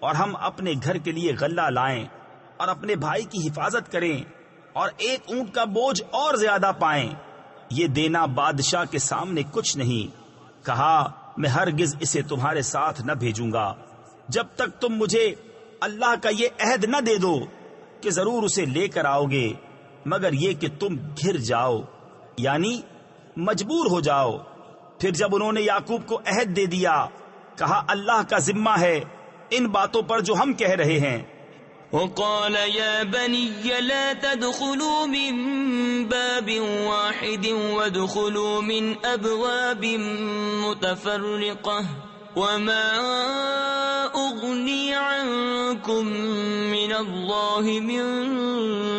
اور ہم اپنے گھر کے لیے غلہ لائیں اور اپنے بھائی کی حفاظت کریں اور ایک اونٹ کا بوجھ اور زیادہ پائیں. یہ دینا بادشاہ کے سامنے کچھ نہیں. کہا میں ہرگز اسے تمہارے ساتھ نہ بھیجوں گا جب تک تم مجھے اللہ کا یہ عہد نہ دے دو کہ ضرور اسے لے کر آؤ گے، مگر یہ کہ تم گھر جاؤ یعنی مجبور ہو جاؤ. پھر جب انہوں نے یعقوب کو عہد دے دیا کہا اللہ کا ذمہ ہے ان باتوں پر جو ہم کہہ رہے ہیں. وقال يا بني لا تدخلوا من باب واحد وادخلوا من أبواب متفرقة وما أغني عنكم من الله من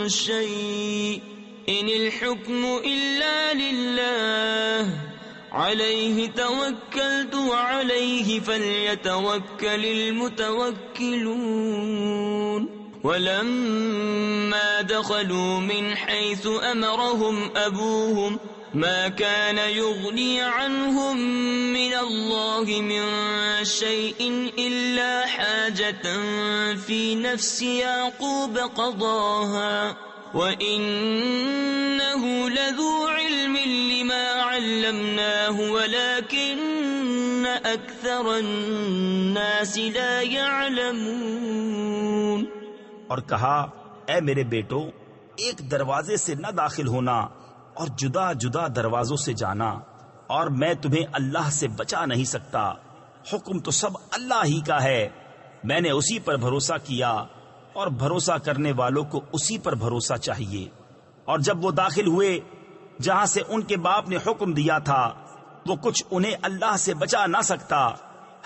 شيء إن الحكم إلا لله عليه توكلت وعليه فليتوكل المتوكلون. ولما دخلوا من حيث أمرهم أبوهم ما كان يغني عنهم من الله من شيء إلا حاجة في نفس يعقوب قضاها وإنه لذو علم لما علمناه ولكن أكثر الناس لا يعلمون. اور کہا اے میرے بیٹو ایک دروازے سے نہ داخل ہونا اور جدا جدا دروازوں سے جانا، اور میں تمہیں اللہ سے بچا نہیں سکتا. حکم تو سب اللہ ہی کا ہے. میں نے اسی پر بھروسہ کیا اور بھروسہ کرنے والوں کو اسی پر بھروسہ چاہیے. اور جب وہ داخل ہوئے جہاں سے ان کے باپ نے حکم دیا تھا وہ کچھ انہیں اللہ سے بچا نہ سکتا.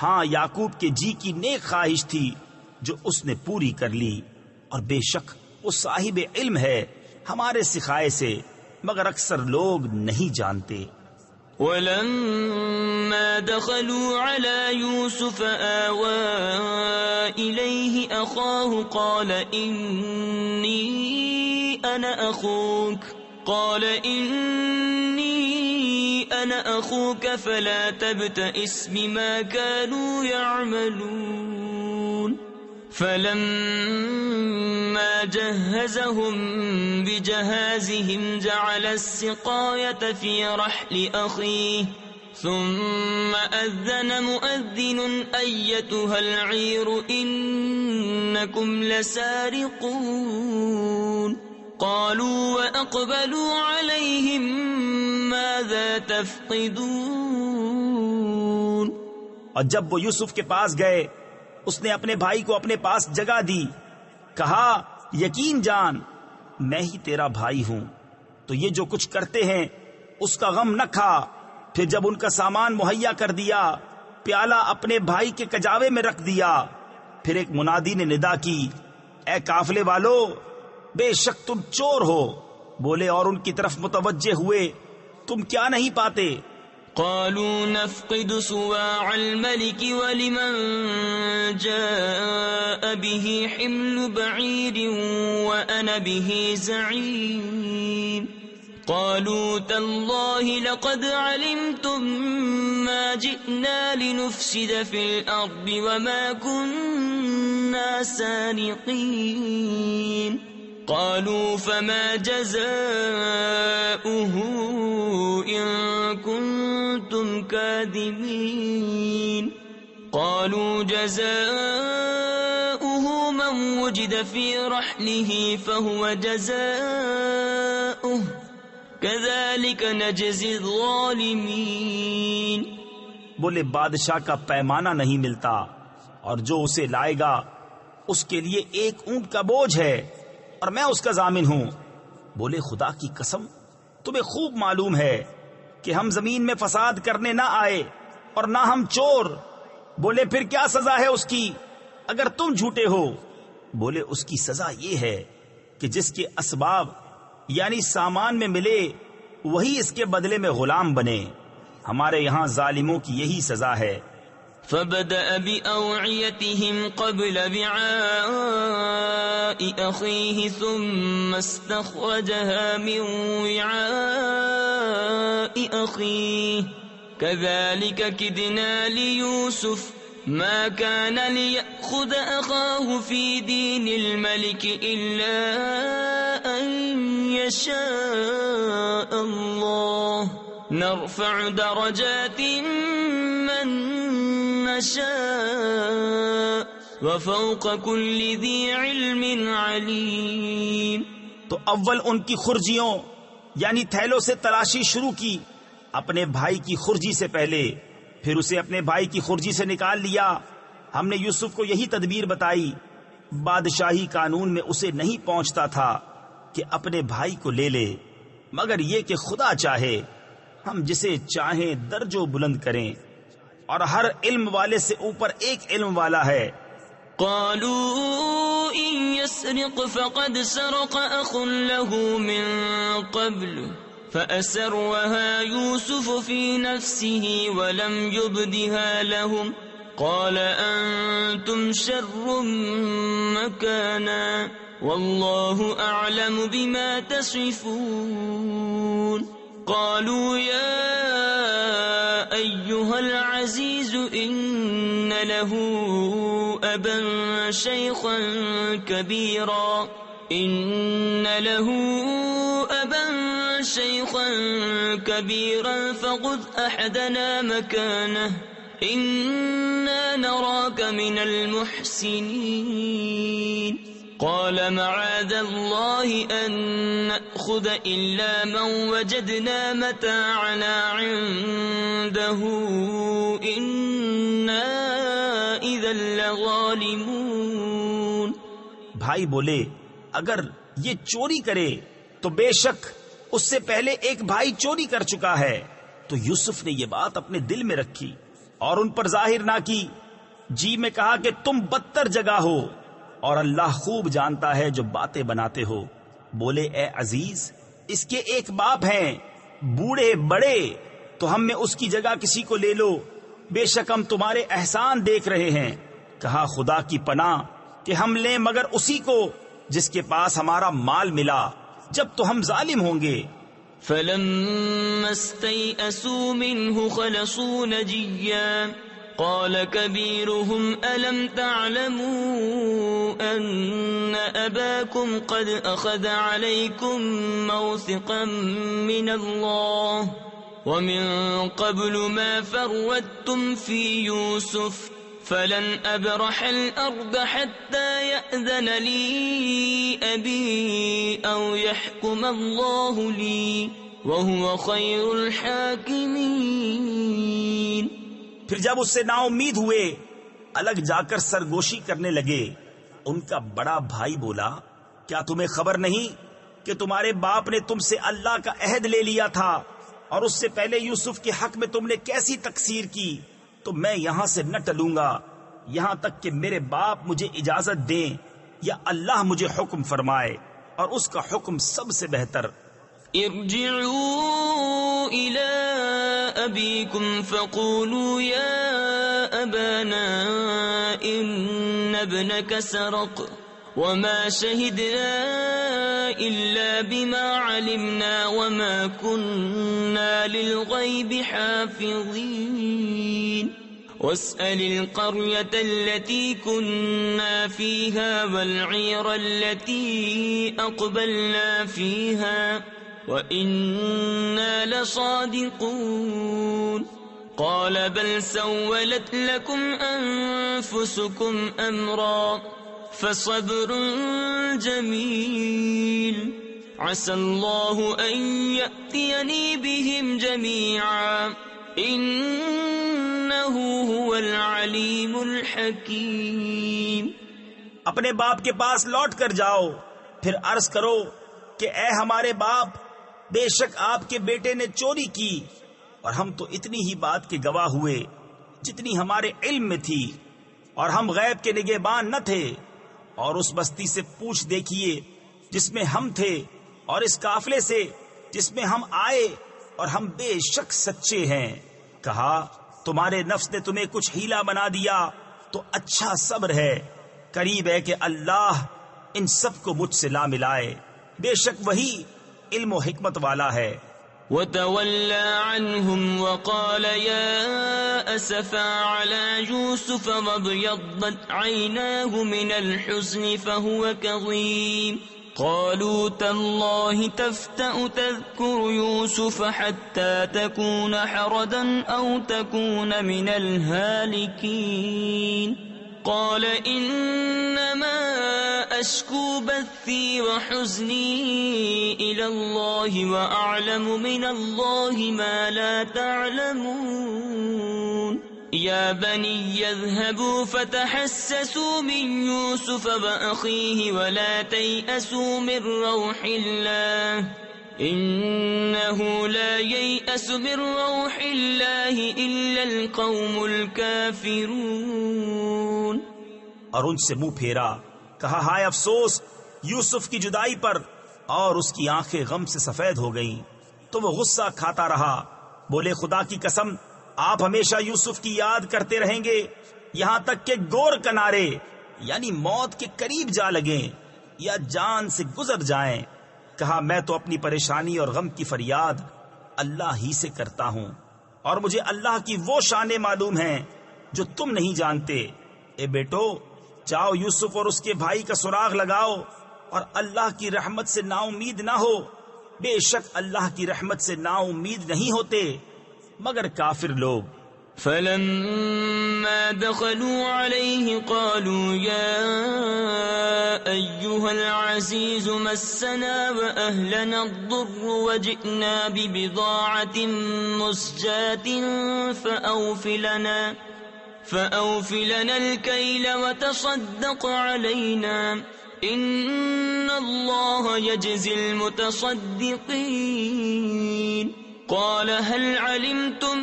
ہاں یعقوب کے جی کی نیک خواہش تھی جو اس نے پوری کر لی، اور بے شک وہ صاحب علم ہے ہمارے سکھائے سے، مگر اکثر لوگ نہیں جانتے. ولما دخلوا على يوسف آوى إليه أخاه قال إني أنا أخوك فلا تبتئس بما كانوا يعملون. فلما جهزهم بجهازهم جعل السقاية في رحل أخيه ثم أذن مؤذن أيتها العير إنكم لسارقون. قالوا وأقبلوا عليهم ماذا تفقدون. اور جب وہ یوسف کے پاس گئے اس نے اپنے بھائی کو اپنے پاس جگہ دی. کہا یقین جان میں ہی تیرا بھائی ہوں، تو یہ جو کچھ کرتے ہیں اس کا غم نہ کھا. پھر جب ان کا سامان مہیا کر دیا پیالہ اپنے بھائی کے کجاوے میں رکھ دیا. پھر ایک منادی نے ندا کی اے قافلے والو بے شک تم چور ہو. بولے اور ان کی طرف متوجہ ہوئے تم کیا نہیں پاتے؟ قالوا نفقد صواع الملك ولمن جاء به حمل بعير وأنا به زعيم. قالوا تالله لقد علمتم ما جئنا لنفسد في الأرض وما كنا سارقين. قالوا فما جزاؤه إن كنتم كاذبين. قالوا جزاؤه وجد في رحله فهو جزاؤه كذلك نجزي الظالمين۔ بولے بادشاہ کا پیمانہ نہیں ملتا اور جو اسے لائے گا اس کے لیے ایک اونٹ کا بوجھ ہے اور میں اس کا ضامن ہوں۔ بولے خدا کی قسم تمہیں خوب معلوم ہے کہ ہم زمین میں فساد کرنے نہ آئے اور نہ ہم چور۔ بولے پھر کیا سزا ہے اس کی اگر تم جھوٹے ہو؟ بولے اس کی سزا یہ ہے کہ جس کے اسباب یعنی سامان میں ملے وہی اس کے بدلے میں غلام بنے۔ ہمارے یہاں ظالموں کی یہی سزا ہے۔ فبدأ بأوعيتهم قبل وعاء أخيه ثم استخرجها من وعاء أخيه كذلك كدنا ليوسف ما كان ليأخذ أخاه في دين الملك إلا أن يشاء الله نرفع درجات من نشاء وفوق كل ذي علم عليم۔ تو اول ان کی خرجیوں یعنی تھیلوں سے تلاشی شروع کی اپنے بھائی کی خرجی سے پہلے، پھر اسے اپنے بھائی کی خرجی سے نکال لیا۔ ہم نے یوسف کو یہی تدبیر بتائی۔ بادشاہی قانون میں اسے نہیں پہنچتا تھا کہ اپنے بھائی کو لے لے، مگر یہ کہ خدا چاہے ہم جسے چاہیں درج و بلند کریں، اور ہر علم والے سے اوپر ایک علم والا ہے۔ قالوا إن يسرق فقد سرق أخ له من قبل فأسرها يوسف في نفسه ولم يبدها لهم قال أنتم شر مكانا والله أعلم بما تصفون۔ قالوا يا أيها العزيز إن له أبا شيخا كبيرا فخذ أحدنا مكانه إنا نراك من المحسنين۔ قال معاذ الله أن نأخذ إلا من وجدنا متاعنا عنده إنا إذا لظالمون۔ بھائی بولے اگر یہ چوری کرے تو بے شک اس سے پہلے ایک بھائی چوری کر چکا ہے۔ تو یوسف نے یہ بات اپنے دل میں رکھی اور ان پر ظاہر نہ کی، جی میں کہا کہ تم بدتر جگہ ہو اور اللہ خوب جانتا ہے جو باتیں بناتے ہو۔ بولے اے عزیز اس کے ایک باپ ہیں بوڑھے بڑے، تو ہم میں اس کی جگہ کسی کو لے لو، بے شک ہم تمہارے احسان دیکھ رہے ہیں۔ کہا خدا کی پناہ کہ ہم لیں مگر اسی کو جس کے پاس ہمارا مال ملا جب تو ہم ظالم ہوں گے۔ فلما استيئسوا منه خلصوا نجيا قال كبيرهم ألم تعلموا أن أباكم قد أخذ عليكم موثقا من الله ومن قبل ما فرطتم في يوسف فلن أبرح الأرض حتى يأذن لي أبي أو يحكم الله لي وهو خير الحاكمين۔ پھر جب اس سے نا امید ہوئے الگ جا کر سرگوشی کرنے لگے، ان کا بڑا بھائی بولا کیا تمہیں خبر نہیں کہ تمہارے باپ نے تم سے اللہ کا عہد لے لیا تھا اور اس سے پہلے یوسف کے حق میں تم نے کیسی تقصیر کی؟ تو میں یہاں سے نہ ٹلوں گا یہاں تک کہ میرے باپ مجھے اجازت دیں یا اللہ مجھے حکم فرمائے، اور اس کا حکم سب سے بہتر۔ ارجعوا إلى أبيكم فقولوا يا أبانا إن ابنك سرق وما شهدنا إلا بما علمنا وما كنا للغيب حافظين واسأل القرية التي كنا فيها والعير التي أقبلنا فيها وإنا لصادقون قال بل سولت لكم أنفسكم أمرا فصبر جمیل عسى الله أن يأتيني بهم جميعا إنه هو العليم الحكيم۔ اپنے باپ کے پاس لوٹ کر جاؤ، پھر عرض کرو کہ اے ہمارے باپ، بے شک آپ کے بیٹے نے چوری کی، اور ہم تو اتنی ہی بات کے گواہ ہوئے جتنی ہمارے علم میں تھی، اور ہم غیب کے نگہبان نہ تھے۔ اور اس بستی سے پوچھ دیکھیے جس میں ہم تھے، اور اس قافلے سے جس میں ہم آئے، اور ہم بے شک سچے ہیں۔ کہا تمہارے نفس نے تمہیں کچھ ہیلا بنا دیا تو اچھا صبر ہے، قریب ہے کہ اللہ ان سب کو مجھ سے لا ملائے، بے شک وہی علم و حکمت والا ہے۔ وتولى عنهم وقال يا أسفا على يوسف وابيضت عيناه من الحزن فهو كظيم قالوا تالله تفتأ تذكر يوسف حتى تكون حردا أو تكون من الهالكين قال إنما أشكو بثي وحزني إلى الله وأعلم من الله ما لا تعلمون يا بني يذهبوا فتحسسوا من يوسف وأخيه ولا تيأسوا من روح الله إنه لا ييأس من روح الله إلا القوم الكافرون۔ اور ان سے منہ پھیرا، کہا ہائے افسوس یوسف کی جدائی پر، اور اس کی آنکھیں غم سے سفید ہو گئیں تو وہ غصہ کھاتا رہا۔ بولے خدا کی قسم آپ ہمیشہ یوسف کی یاد کرتے رہیں گے یہاں تک کہ گور کنارے یعنی موت کے قریب جا لگیں یا جان سے گزر جائیں۔ کہا میں تو اپنی پریشانی اور غم کی فریاد اللہ ہی سے کرتا ہوں، اور مجھے اللہ کی وہ شانیں معلوم ہیں جو تم نہیں جانتے۔ اے بیٹو جاؤ یوسف اور اس کے بھائی کا سراغ لگاؤ، اور اللہ کی رحمت سے نا امید نہ ہو، بے شک اللہ کی رحمت سے نا امید نہیں ہوتے مگر کافر لوگ۔ فلما دخلوا عليه قالوا يا أيها العزيز مسنا وأهلنا الضر وجئنا ببضاعة مزجاة فأوف لنا الكيل وتصدق علينا إن الله يجزي المتصدقين قال هل علمتم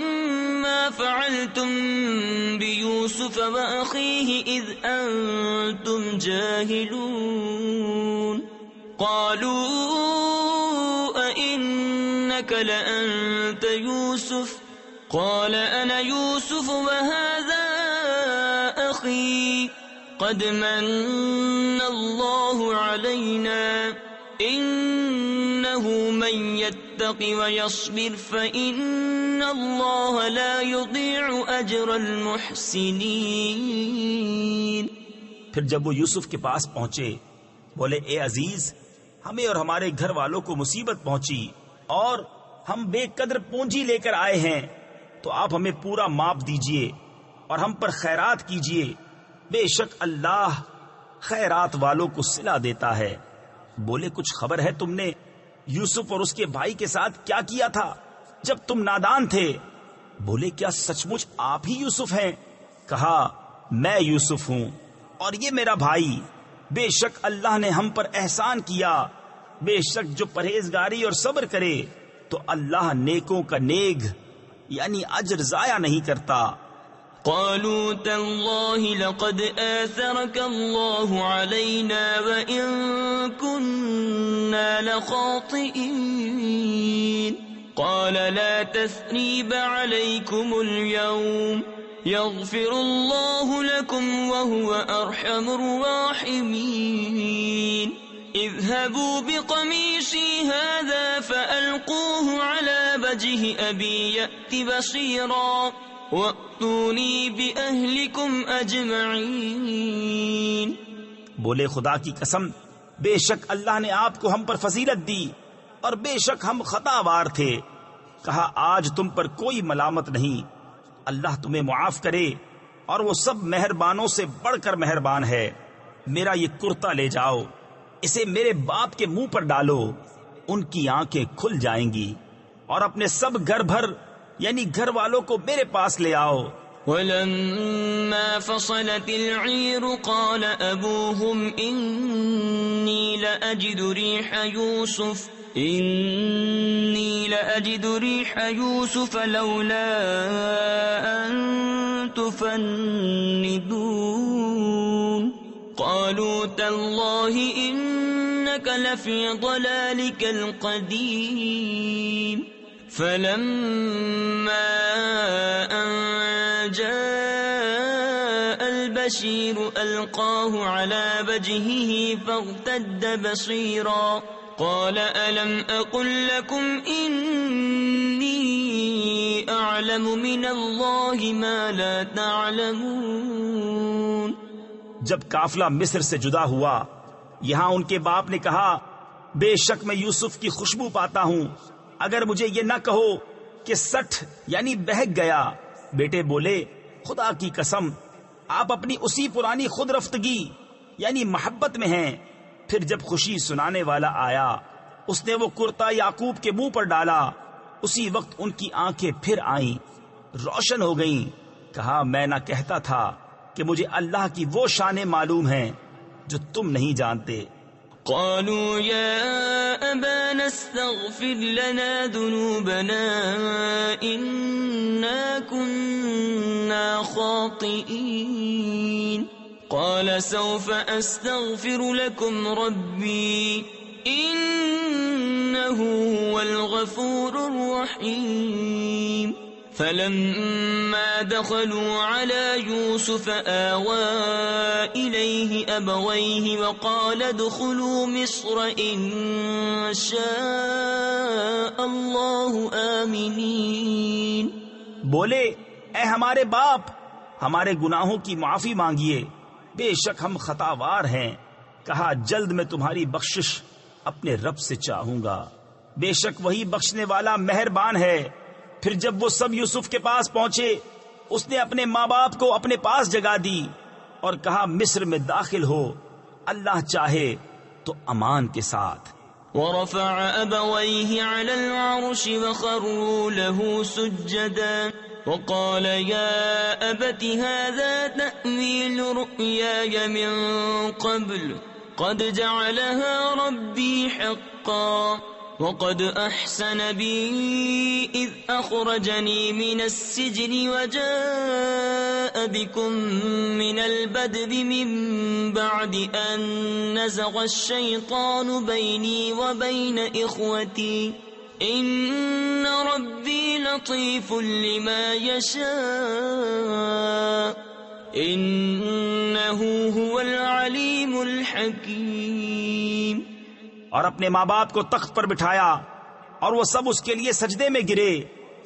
ما فعلتم بيوسف وأخيه إذ أنتم جاهلون قالوا أئنك لأنت يوسف قال أنا يوسف وهذا أخي قد من الله علينا إنه من يتق ويصبر فإن الله لا يضيع أجر المحسنين۔ پھر جب وہ یوسف کے پاس پہنچے بولے اے عزیز ہمیں اور ہمارے گھر والوں کو مصیبت پہنچی اور ہم بے قدر پونجی لے کر آئے ہیں، تو آپ ہمیں پورا ماپ دیجئے اور ہم پر خیرات کیجئے، بے شک اللہ خیرات والوں کو صلہ دیتا ہے۔ بولے کچھ خبر ہے تم نے یوسف اور اس کے بھائی کے ساتھ کیا کیا تھا جب تم نادان تھے؟ بولے کیا سچ مچ آپ ہی یوسف ہیں؟ کہا میں یوسف ہوں اور یہ میرا بھائی، بے شک اللہ نے ہم پر احسان کیا، بے شک جو پرہیزگاری اور صبر کرے تو اللہ نیکوں کا نیک یعنی اجر ضائع نہیں کرتا۔ قالوا تالله لقد آثرك الله علينا وإن كنا لخاطئين قال لا تثريب عليكم اليوم يغفر الله لكم وهو أرحم الراحمين اذهبوا بقميصي هذا فألقوه على وجه أبي يأت بصيرا وَأْتُونِي بِأَهْلِكُمْ أَجْمَعِينَ۔ بولے خدا کی قسم بے شک اللہ نے آپ کو ہم پر فضیلت دی اور بے شک ہم خطا وار تھے۔ کہا آج تم پر کوئی ملامت نہیں، اللہ تمہیں معاف کرے اور وہ سب مہربانوں سے بڑھ کر مہربان ہے۔ میرا یہ کرتا لے جاؤ، اسے میرے باپ کے منہ پر ڈالو، ان کی آنکھیں کھل جائیں گی، اور اپنے سب گھر بھر یعنی گھر والوں کو میرے پاس لے آؤ۔ ولما فصلت العير قال أبوهم إني لأجد ريح يوسف لولا أن تفندون قالوا تالله إنك لفي ضلالك القديم فلما أن جاء البشير ألقاه على وجهه فارتد بصيرا قال ألم أقل لكم إني أعلم من الله ما لا تعلمون۔ جب قافلہ مصر سے جدا ہوا، یہاں ان کے باپ نے کہا بے شک میں یوسف کی خوشبو پاتا ہوں، اگر مجھے یہ نہ کہو کہ سٹھ یعنی بہک گیا۔ بیٹے بولے خدا کی قسم آپ اپنی اسی پرانی خود رفتگی یعنی محبت میں ہیں۔ پھر جب خوشی سنانے والا آیا، اس نے وہ کرتا یعقوب کے منہ پر ڈالا، اسی وقت ان کی آنکھیں پھر آئیں، روشن ہو گئیں۔ کہا میں نہ کہتا تھا کہ مجھے اللہ کی وہ شانیں معلوم ہیں جو تم نہیں جانتے۔ قالوا يا أبانا استغفر لنا ذنوبنا إنا كنا خاطئين قال سوف أستغفر لكم ربي إنه هو الغفور الرحيم فلما دخلوا على يوسف آوى إليه أبويه وقال ادخلوا مصر إن شاء الله آمنين۔ بولے اے ہمارے باپ، ہمارے گناہوں کی معافی مانگیے، بے شک ہم خطاوار ہیں۔ کہا جلد میں تمہاری بخشش اپنے رب سے چاہوں گا، بے شک وہی بخشنے والا مہربان ہے۔ پھر جب وہ سب یوسف کے پاس پہنچے، اس نے اپنے ماں باپ کو اپنے پاس جگا دی اور کہا مصر میں داخل ہو، اللہ چاہے تو امان کے ساتھ۔ ورفع أبويه على العرش وخروا له سجدا وقال يا أبت هذا تأويل رؤياي من قبل قد جعلها ربي حقا وقد أحسن بي إذ أخرجني من السجن وجاء بكم من البدو من بعد أن نزغ الشيطان بيني وبين إخوتي إن ربي لطيف لما يشاء إنه هو العليم الحكيم۔ اور اپنے ماں باپ کو تخت پر بٹھایا اور وہ سب اس کے لیے سجدے میں گرے۔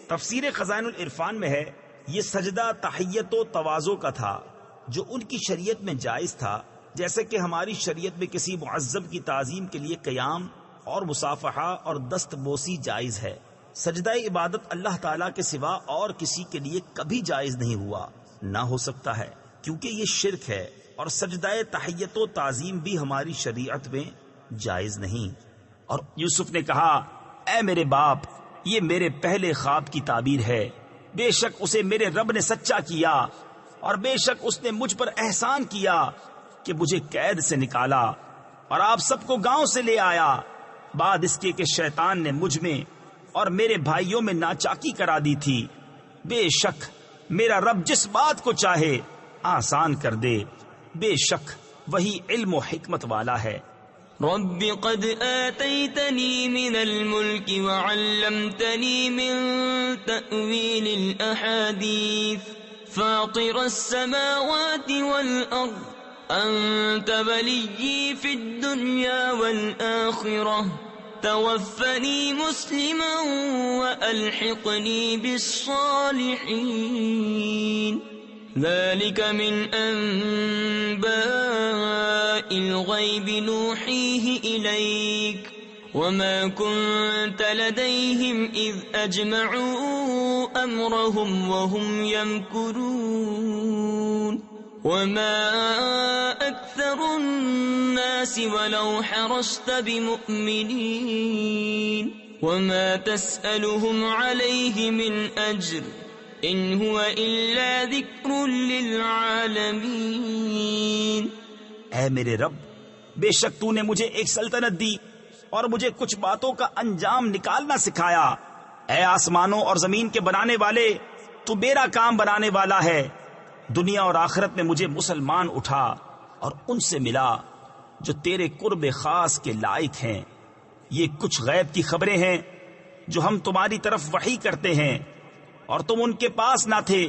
تفسیر خزائن العرفان میں ہے یہ سجدہ تحیت و تواضع کا تھا جو ان کی شریعت میں جائز تھا، جیسے کہ ہماری شریعت میں کسی معذب کی تعظیم کے لیے قیام اور مصافحہ اور دست بوسی جائز ہے۔ سجدہ عبادت اللہ تعالیٰ کے سوا اور کسی کے لیے کبھی جائز نہیں ہوا، نہ ہو سکتا ہے، کیونکہ یہ شرک ہے، اور سجدہ تحیت و تعظیم بھی ہماری شریعت میں جائز نہیں۔ اور یوسف نے کہا اے میرے باپ، یہ میرے پہلے خواب کی تعبیر ہے، بے شک اسے میرے رب نے سچا کیا، اور بے شک اس نے مجھ پر احسان کیا کہ مجھے قید سے نکالا اور آپ سب کو گاؤں سے لے آیا، بعد اس کے کہ شیطان نے مجھ میں اور میرے بھائیوں میں ناچاکی کرا دی تھی۔ بے شک میرا رب جس بات کو چاہے آسان کر دے، بے شک وہی علم و حکمت والا ہے۔ رب قد آتيتني من الملك وعلمتني من تأويل الأحاديث فاطر السماوات والأرض أنت وليي في الدنيا والآخرة توفني مسلما وألحقني بالصالحين ذلك من أنباء الغيب نوحيه إليك وما كنت لديهم إذ أجمعوا أمرهم وهم يمكرون۔ وما أكثر الناس ولو حرصت بمؤمنين وما تسألهم عليه من أجر إن هو إلا ذكر للعالمين. اے میرے رب، بے شک تو نے مجھے ایک سلطنت دی اور مجھے کچھ باتوں کا انجام نکالنا سکھایا. اے آسمانوں اور زمین کے بنانے والے، تو میرا کام بنانے والا ہے. دنیا اور آخرت میں مجھے مسلمان اٹھا اور ان سے ملا جو تیرے قرب خاص کے لائق ہیں. یہ کچھ غیب کی خبریں ہیں جو ہم تمہاری طرف وحی کرتے ہیں، اور تم ان کے پاس نہ تھے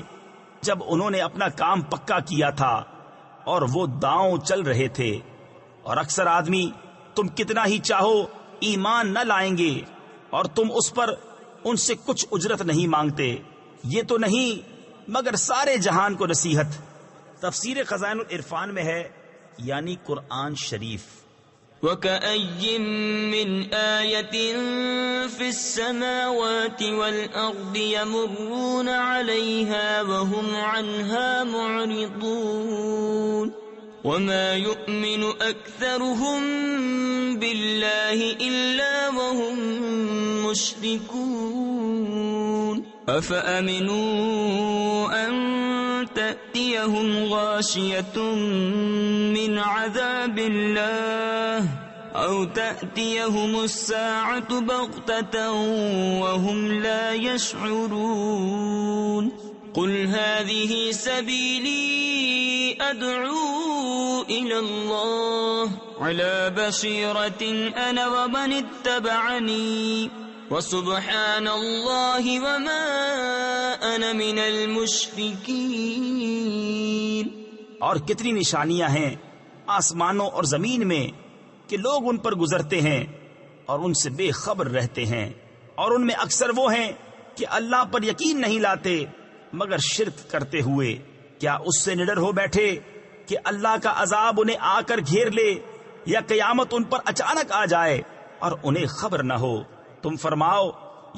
جب انہوں نے اپنا کام پکا کیا تھا اور وہ داؤں چل رہے تھے. اور اکثر آدمی تم کتنا ہی چاہو ایمان نہ لائیں گے، اور تم اس پر ان سے کچھ اجرت نہیں مانگتے. یہ تو نہیں مگر سارے جہان کو نصیحت. تفسیر خزائن العرفان میں ہے، یعنی قرآن شریف. وَكَأَيٍّ مِّنْ آيَةٍ فِي السَّمَاوَاتِ وَالْأَرْضِ يَمُرُّونَ عَلَيْهَا وَهُمْ عَنْهَا مُعْرِضُونَ وَمَا يُؤْمِنُ أَكْثَرُهُم بِاللَّهِ إِلَّا وَهُم مُّشْرِكُونَ أَفَأَمِنُوا أَن تَأْتِيَهُمْ غَاشِيَةٌ مِّنْ عَذَابِ اللَّهِ أَوْ تَأْتِيَهُمُ السَّاعَةُ بَغْتَةً وَهُمْ لَا يَشْعُرُونَ قُلْ هَٰذِهِ سَبِيلِي أَدْعُو إِلَى اللَّهِ عَلَىٰ بَصِيرَةٍ أَنَا وَمَنِ اتَّبَعَنِي وَسُبْحَانَ اللَّهِ وَمَا أَنَا مِنَ الْمُشْرِكِينَ. اور کتنی نشانیاں ہیں آسمانوں اور زمین میں کہ لوگ ان پر گزرتے ہیں اور ان سے بے خبر رہتے ہیں، اور ان میں اکثر وہ ہیں کہ اللہ پر یقین نہیں لاتے مگر شرک کرتے ہوئے. کیا اس سے نڈر ہو بیٹھے کہ اللہ کا عذاب انہیں آ کر گھیر لے یا قیامت ان پر اچانک آ جائے اور انہیں خبر نہ ہو؟ تم فرماؤ،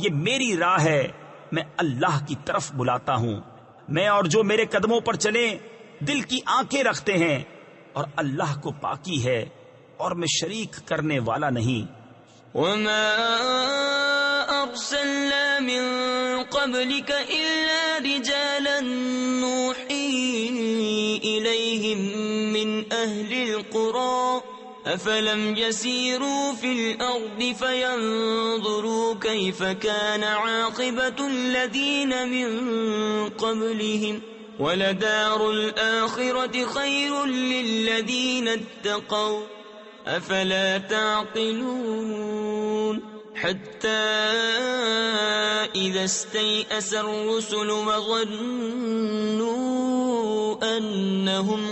یہ میری راہ ہے، میں اللہ کی طرف بلاتا ہوں. میں اور جو میرے قدموں پر چلیں دل کی آنکھیں رکھتے ہیں، اور اللہ کو پاکی ہے اور میں شریک کرنے والا نہیں. وما أرسلنا من قبلك إلا رجالا نوحي إليهم من أهل القرى أفلم يسيروا في الأرض فينظروا كيف كان عاقبة الذين من قبلهم ولدار الآخرة خير للذين اتقوا أفلا تعقلون حتى إذا استيأس الرسل وظنوا أنهم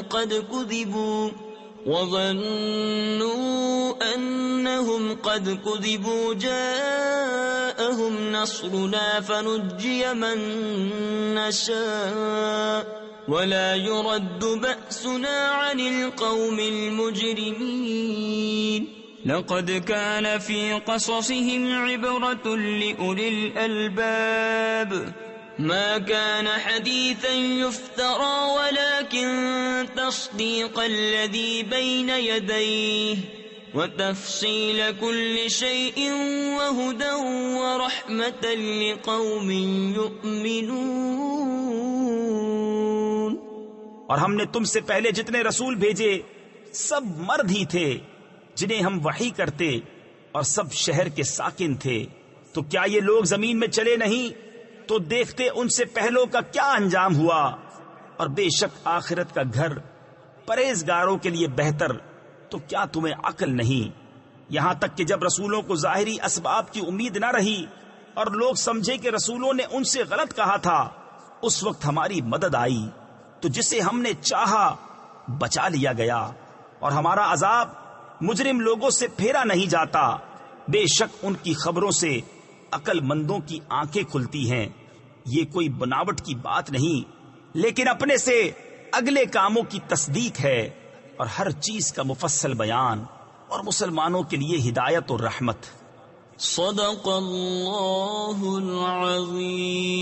قد كذبوا جاءهم نصرنا فنجي من نشاء ولا يرد بأسنا عن القوم المجرمين. لقد كان في قصصهم عبرة لأولي الألباب ما كان حديثا يفترى ولكن تصديق الذي بين يديه وتفصيل كل شيء وهدى ورحمة لقوم يؤمنون. اور ہم نے تم سے پہلے جتنے رسول بھیجے سب مرد ہی تھے جنہیں ہم وحی کرتے، اور سب شہر کے ساکن تھے. تو کیا یہ لوگ زمین میں چلے نہیں تو دیکھتے ان سے پہلوں کا کیا انجام ہوا. اور بے شک آخرت کا گھر پرہیزگاروں کے لیے بہتر. تو کیا تمہیں عقل نہیں؟ یہاں تک کہ جب رسولوں کو ظاہری اسباب کی امید نہ رہی اور لوگ سمجھے کہ رسولوں نے ان سے غلط کہا تھا، اس وقت ہماری مدد آئی تو جسے ہم نے چاہا بچا لیا گیا، اور ہمارا عذاب مجرم لوگوں سے پھیرا نہیں جاتا. بے شک ان کی خبروں سے عقل مندوں کی آنکھیں کھلتی ہیں. یہ کوئی بناوٹ کی بات نہیں، لیکن اپنے سے اگلے کاموں کی تصدیق ہے، اور ہر چیز کا مفصل بیان، اور مسلمانوں کے لیے ہدایت اور رحمت. صدق اللہ العظیم.